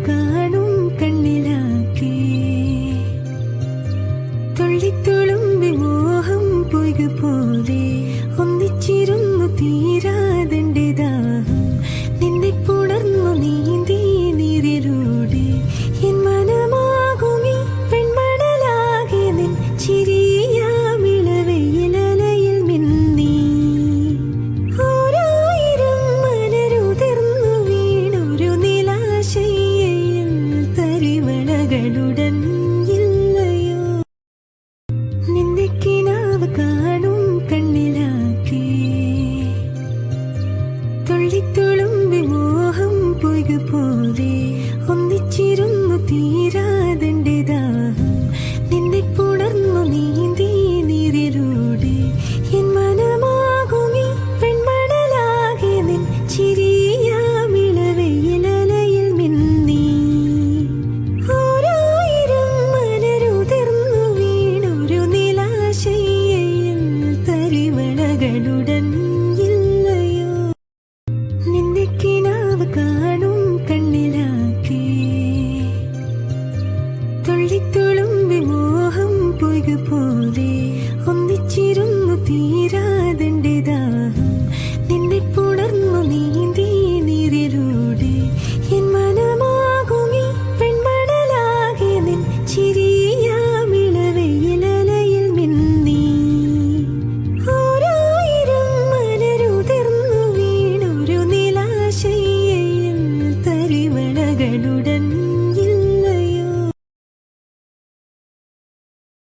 കാണും കണ്ണിലാക്കി തുള്ളിത്തുളുമ്പി മോഹം പൊയ്ക പോലെ ഒന്നിച്ചിരുന്നു തീരാതെന്റെ ദാഹം നിന്നെ പുണർന്നു നീന്തി നീരിലൂടെ എൻ മനമാകുമീ പെൺമണലാകെ നിൻ ചിരിയാമിളവെയിലലയിൽ മിന്നി ഓരായിരം മലരുതിർന്നു വീണൊരു നിലാശയിൽ തരിവളകളുടൻ